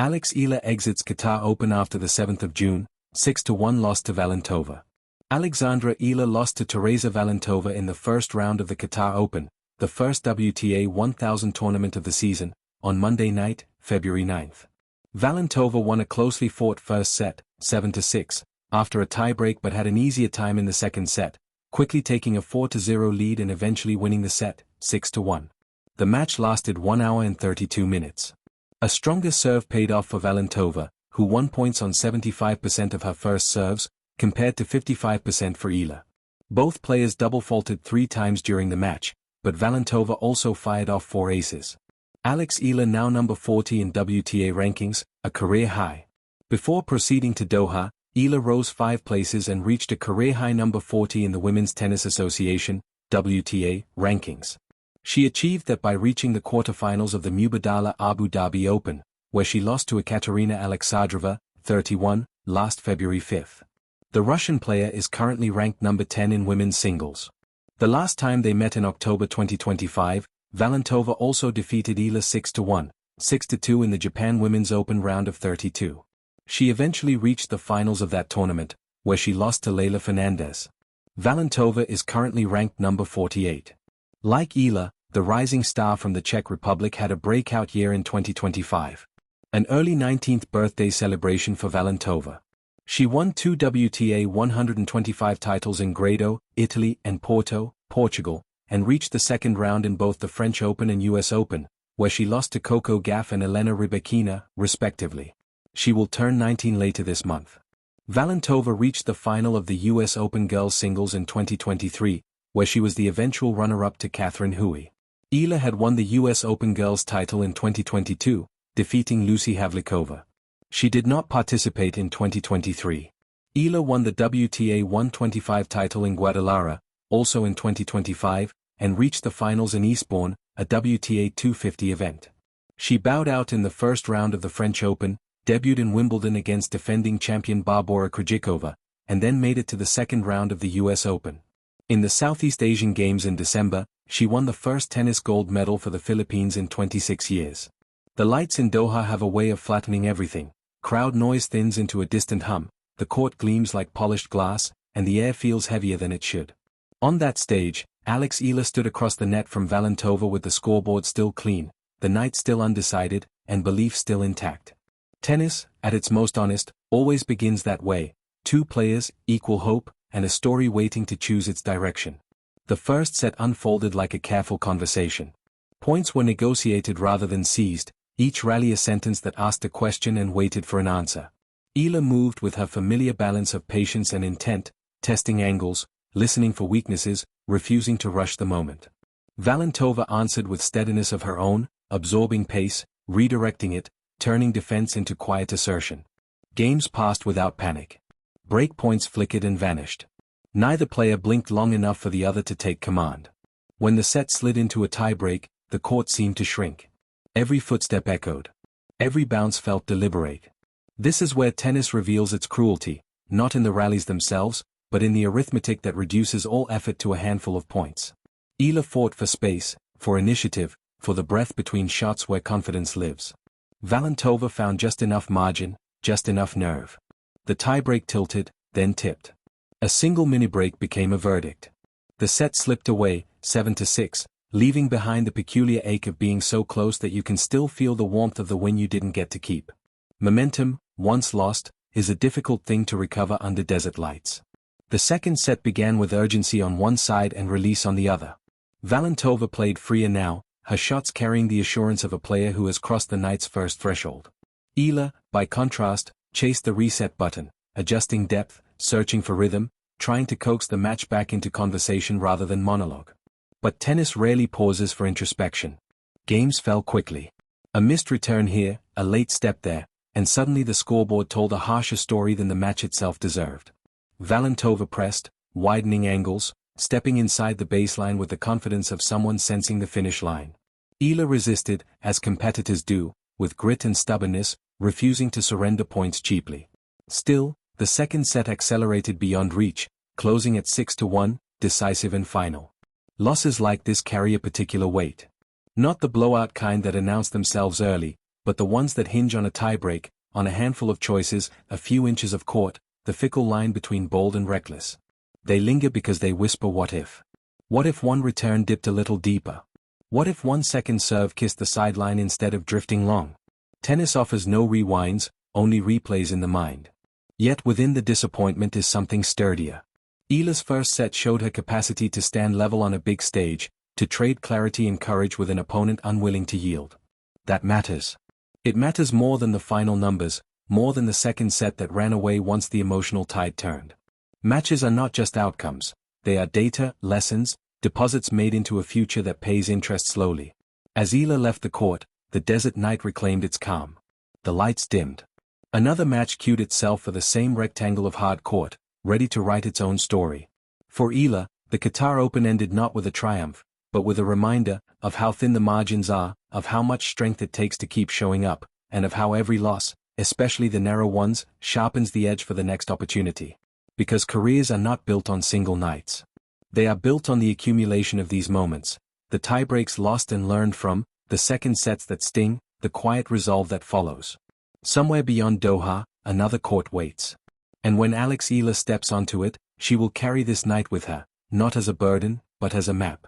Eala exits Qatar Open after the 7th of June, 6-1 loss to Valentova. Eala lost to Teresa Valentova in the first round of the Qatar Open, the first WTA 1000 tournament of the season, on Monday night, February 9th. Valentova won a closely fought first set, 7-6, after a tiebreak but had an easier time in the second set, quickly taking a 4-0 lead and eventually winning the set, 6-1. The match lasted 1 hour and 32 minutes. A stronger serve paid off for Valentova, who won points on 75% of her first serves, compared to 55% for Eala. Both players double-faulted 3 times during the match, but Valentova also fired off 4 aces. Eala now number 40 in WTA rankings, a career high. Before proceeding to Doha, Eala rose 5 places and reached a career high number 40 in the Women's Tennis Association, WTA, rankings. She achieved that by reaching the quarterfinals of the Mubadala Abu Dhabi Open, where she lost to Ekaterina Alexandrova, 31, last February 5. The Russian player is currently ranked number 10 in women's singles. The last time they met in October 2025, Valentova also defeated Eala 6-1, 6-2 in the Japan Women's Open round of 32. She eventually reached the finals of that tournament, where she lost to Leylah Fernandez. Valentova is currently ranked number 48. Like Eala, the rising star from the Czech Republic had a breakout year in 2025. An early 19th birthday celebration for Valentova. She won 2 WTA 125 titles in Grado, Italy and Porto, Portugal, and reached the second round in both the French Open and US Open, where she lost to Coco Gauff and Elena Rybakina, respectively. She will turn 19 later this month. Valentova reached the final of the US Open girls singles in 2023, where she was the eventual runner-up to Catherine Hui. Eala had won the US Open girls title in 2022, defeating Lucy Havlikova. She did not participate in 2023. Eala won the WTA 125 title in Guadalajara, also in 2025, and reached the finals in Eastbourne, a WTA 250 event. She bowed out in the first round of the French Open, debuted in Wimbledon against defending champion Barbora Krejcikova, and then made it to the second round of the US Open. In the Southeast Asian Games in December, she won the first tennis gold medal for the Philippines in 26 years. The lights in Doha have a way of flattening everything. Crowd noise thins into a distant hum, the court gleams like polished glass, and the air feels heavier than it should. On that stage, Eala stood across the net from Valentova with the scoreboard still clean, the night still undecided, and belief still intact. Tennis, at its most honest, always begins that way: 2 players, equal hope, and a story waiting to choose its direction. The first set unfolded like a careful conversation. Points were negotiated rather than seized, each rally a sentence that asked a question and waited for an answer. Eala moved with her familiar balance of patience and intent, testing angles, listening for weaknesses, refusing to rush the moment. Valentova answered with steadiness of her own, absorbing pace, redirecting it, turning defense into quiet assertion. Games passed without panic. Break points flickered and vanished. Neither player blinked long enough for the other to take command. When the set slid into a tiebreak, the court seemed to shrink. Every footstep echoed. Every bounce felt deliberate. This is where tennis reveals its cruelty, not in the rallies themselves, but in the arithmetic that reduces all effort to a handful of points. Eala fought for space, for initiative, for the breath between shots where confidence lives. Valentova found just enough margin, just enough nerve. The tiebreak tilted, then tipped. A single mini-break became a verdict. The set slipped away, 7-6, leaving behind the peculiar ache of being so close that you can still feel the warmth of the win you didn't get to keep. Momentum, once lost, is a difficult thing to recover under desert lights. The second set began with urgency on one side and release on the other. Valentova played freer now, her shots carrying the assurance of a player who has crossed the night's first threshold. Eala, by contrast, chased the reset button, adjusting depth, searching for rhythm, trying to coax the match back into conversation rather than monologue. But tennis rarely pauses for introspection. Games fell quickly. A missed return here, a late step there, and suddenly the scoreboard told a harsher story than the match itself deserved. Valentova pressed, widening angles, stepping inside the baseline with the confidence of someone sensing the finish line. Eala resisted, as competitors do, with grit and stubbornness, refusing to surrender points cheaply. Still, the second set accelerated beyond reach, closing at 6-1, decisive and final. Losses like this carry a particular weight. Not the blowout kind that announce themselves early, but but the ones that hinge on a tiebreak, on a handful of choices, a few inches of court, the fickle line between bold and reckless. They linger because they whisper what if. What if one return dipped a little deeper? What if one second serve kissed the sideline instead of drifting long? Tennis offers no rewinds, only replays in the mind. Yet within the disappointment is something sturdier. Eala's first set showed her capacity to stand level on a big stage, to trade clarity and courage with an opponent unwilling to yield. That matters. It matters more than the final numbers, more than the second set that ran away once the emotional tide turned. Matches are not just outcomes, they are data, lessons, deposits made into a future that pays interest slowly. As Eala left the court, the desert night reclaimed its calm. The lights dimmed. Another match queued itself for the same rectangle of hard court, ready to write its own story. For Eala, the Qatar Open ended not with a triumph, but with a reminder of how thin the margins are, of how much strength it takes to keep showing up, and of how every loss, especially the narrow ones, sharpens the edge for the next opportunity. Because careers are not built on single nights. They are built on the accumulation of these moments, the tiebreaks lost and learned from, the second sets that sting, the quiet resolve that follows. Somewhere beyond Doha, another court waits. And when Eala steps onto it, she will carry this night with her, not as a burden, but as a map.